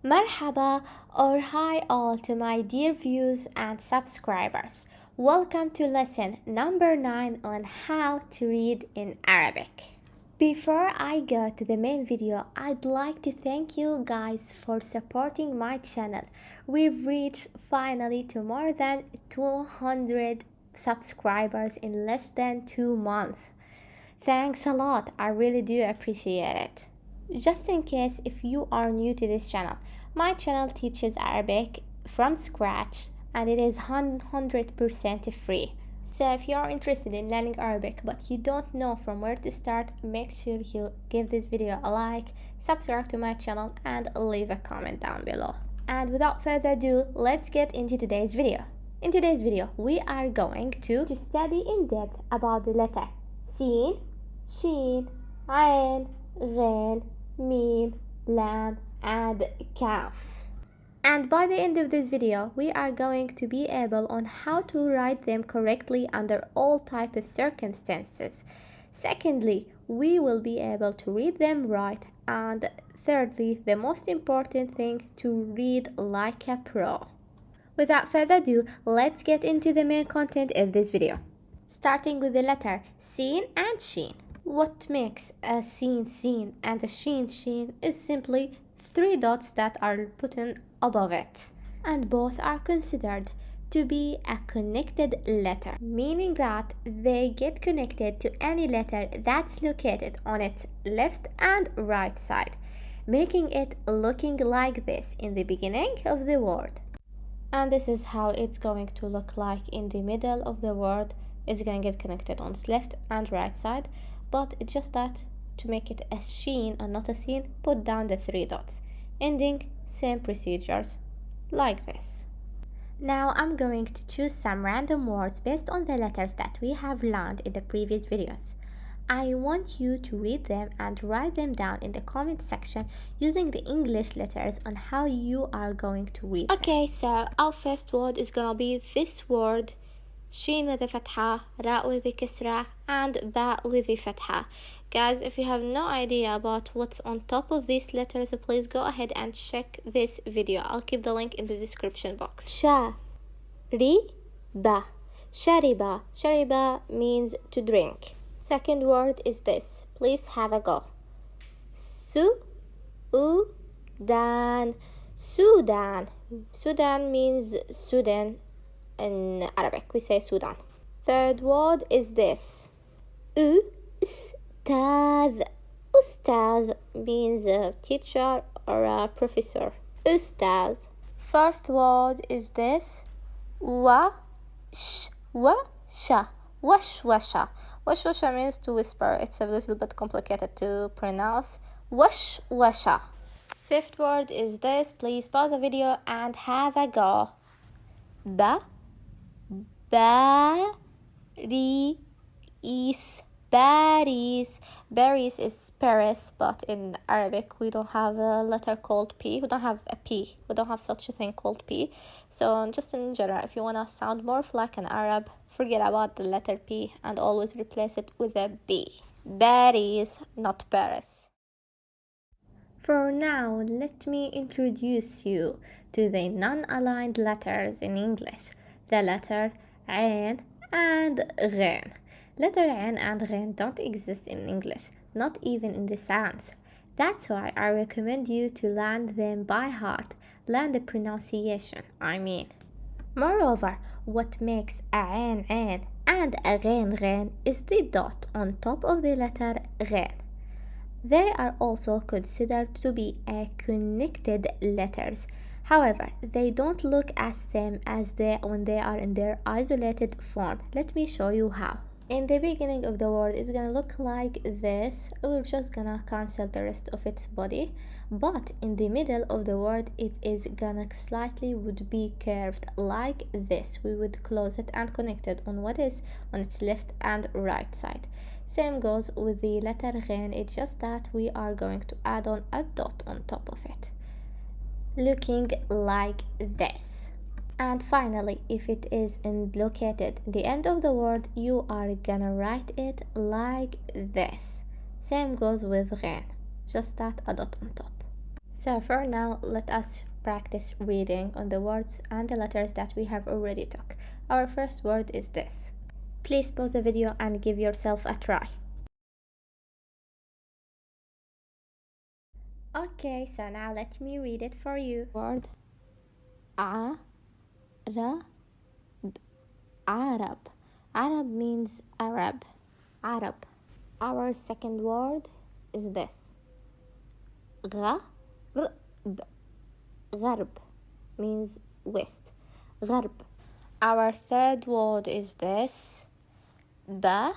Marhaba or hi all to my dear viewers and subscribers. Welcome to lesson number 9 on how to read in Arabic. Before I go to the main video, I'd like to thank you guys for supporting my channel. We've reached finally to more than 200 subscribers in less than 2 months. Thanks a lot, I really do appreciate it. Just in case if you are new to this channel, my channel teaches Arabic from scratch and it is 100% free. So if you are interested in learning Arabic but you don't know from where to start, make sure you give this video a like, subscribe to my channel and leave a comment down below. And without further ado, let's get into today's video. In today's video, we are going to study in depth about the letter sheen, sheen, ain, ghain, mim, lam, and kaf. And by the end of this video, we are going to be able on how to write them correctly under all type of circumstances. Secondly, we will be able to read them right. And thirdly, the most important thing, to read like a pro. Without further ado, let's get into the main content of this video. Starting with the letter sheen and sheen. What makes a sheen and a sheen is simply 3 dots that are put in above it, and both are considered to be a connected letter, meaning that they get connected to any letter that's located on its left and right side, making it looking like this in the beginning of the word. And this is how it's going to look like in the middle of the word. It's going to get connected on its left and right side, but it's just that to make it a sheen and not a sheen, put down the 3 dots. Ending, same procedures, like this. Now I'm going to choose some random words based on the letters that we have learned in the previous videos. I want you to read them and write them down in the comment section using the English letters on how you are going to read them. Okay, so our first word is gonna be this word, sheen with a fatha, ra with a kasra, and ba with a fatha. Guys, if you have no idea about what's on top of these letters, please go ahead and check this video. I'll keep the link in the description box. Sha, ri, ba. Shariba. Shariba means to drink. Second word is this. Please have a go. Sudan. Sudan. Sudan means Sudan. In Arabic, we say Sudan. Third word is this. Ustad. Ustad means a teacher or a professor. Ustad. Fourth word is this. Washa. Washwasha. Washwasha means to whisper. It's a little bit complicated to pronounce. Washwasha. Fifth word is this. Please pause the video and have a go. Baris. Baris. Baris is Paris, but in Arabic we don't have a letter called P. We don't have a P. We don't have such a thing called P. So just in general, if you want to sound more like an Arab, forget about the letter P and always replace it with a B. Baris, not Paris. For now, let me introduce you to the non-aligned letters in English. The letter Ain and Ghain. Letter Ain and Ghain don't exist in English, not even in the sounds. That's why I recommend you to learn them by heart. Learn the pronunciation, I mean. Moreover, what makes a Ain Ain and a Ghain Ghain is the dot on top of the letter Ghain. They are also considered to be a connected letters. However, they don't look as same as they when they are in their isolated form. Let me show you how. In the beginning of the word, it's gonna look like this. We're just gonna cancel the rest of its body. But in the middle of the word, it is gonna slightly would be curved like this. We would close it and connect it on what is on its left and right side. Same goes with the letter Ghain. It's just that we are going to add on a dot on top of it, looking like this. And finally, if it is located in the end of the word, you are gonna write it like this. Same goes with Ghain, just that a dot on top. So for now, let us practice reading on the words and the letters that we have already took. Our first word is this. Please pause the video and give yourself a try. Okay, so now let me read it for you. Word Arab. Arab. Arab means Arab. Arab. Our second word is this. Gharb. Gharb means west. Gharb. Our third word is this. Ba'id.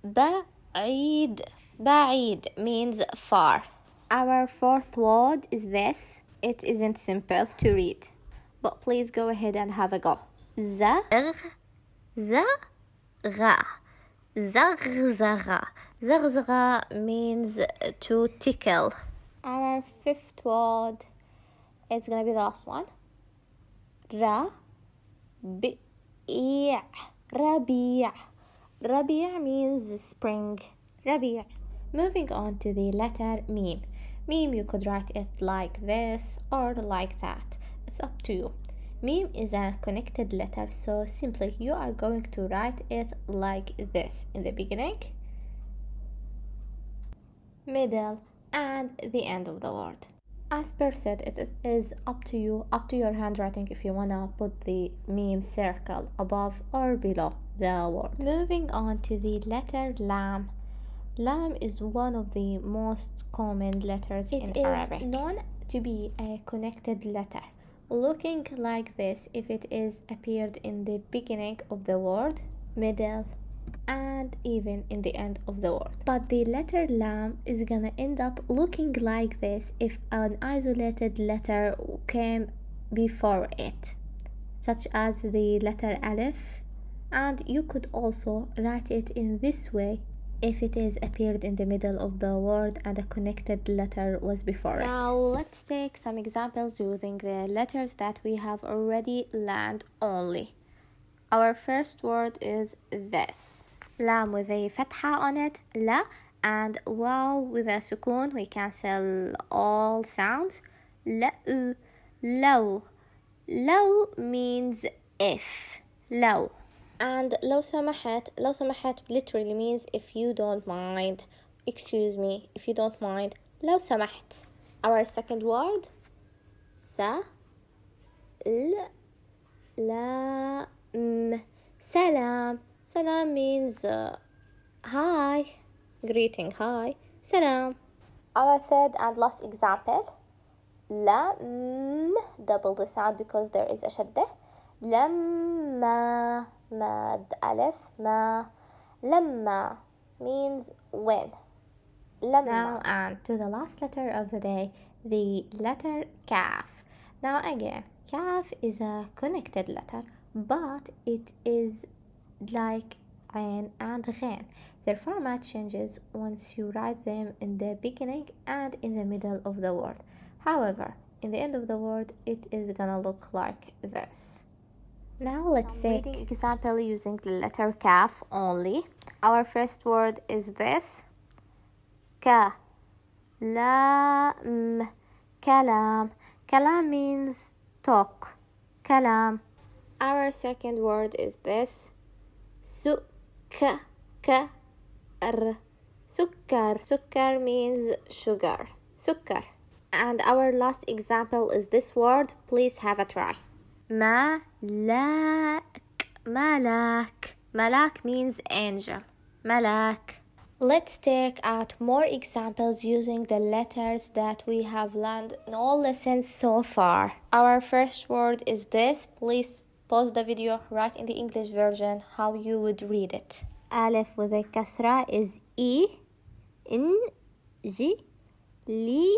Ba'id. Ba'id means far. Our fourth word is this. It isn't simple to read, but please go ahead and have a go. Zagha. Zagha. Zagha means to tickle. Our fifth word is gonna be the last one. Rabi'. Rabi'. Rabi' means spring. Rabi'. Moving on to the letter meme. Meme, you could write it like this or like that. It's up to you. Meme is a connected letter, so simply you are going to write it like this in the beginning, middle, and the end of the word. As per said, it is up to you, up to your handwriting if you wanna put the meme circle above or below the word. Moving on to the letter lam. Lam is one of the most common letters in Arabic. It is known to be a connected letter, looking like this if it is appeared in the beginning of the word, middle, and even in the end of the word. But the letter lam is gonna end up looking like this if an isolated letter came before it, such as the letter alif, and you could also write it in this way if it is appeared in the middle of the word and a connected letter was before it. Now let's take some examples using the letters that we have already learned only. Our first word is this. Lam with a fatha on it, la, and waw with a sukun. We cancel all sounds. La'u, low. Low means if. Low. And لو سمحت literally means if you don't mind. Excuse me, if you don't mind. لو سمحت. Our second word. Salam. Salam means hi. Greeting, hi. Salam. Our third and last example. Double the sound because there is a shaddah. لما mad alif ma. Lamma means when. Lamma. Now and to the last letter of the day, the letter kaf. Now again, kaf is a connected letter, but it is like ain and ghain. Their format changes once you write them in the beginning and in the middle of the word. However, in the end of the word, it is gonna look like this. Now let's take an example using the letter kaf only. Our first word is this. Ka. Lam. Kalam. Kalam means talk. Kalam. Our second word is this. Sukkar. Sukkar. Sukkar means sugar. Sukkar. And our last example is this word. Please have a try. Malak. Malak. Malak means angel. Malak. Let's take out more examples using the letters that we have learned in all lessons so far. Our first word is this. Please pause the video, write in the English version how you would read it. Alif with a kasra is E. In. Ji. Li.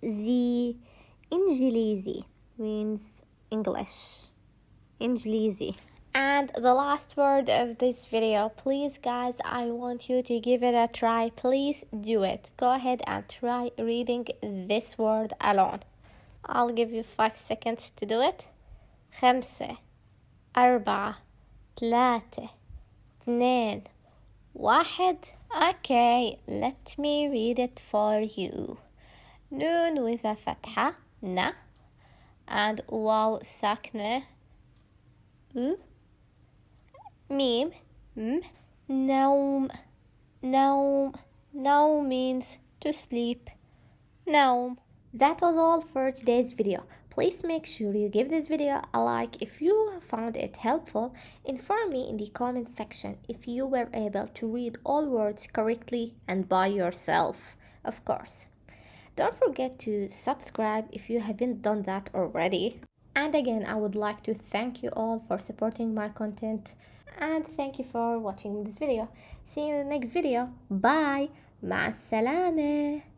Z. Injilizi means English. Injilizi. And the last word of this video, please guys, I want you to give it a try. Please do it. Go ahead and try reading this word alone. I'll give you 5 seconds to do it. 5 4 3 2 1. Okay, let me read it for you. Noon with a fatha, na, and waw sakne, u, mim, m, naum, naum, naum means to sleep, naum. That was all for today's video. Please make sure you give this video a like if you found it helpful. Inform me in the comment section if you were able to read all words correctly and by yourself, of course. Don't forget to subscribe if you haven't done that already. And again, I would like to thank you all for supporting my content and thank you for watching this video. See you in the next video. Bye. مع السلامة.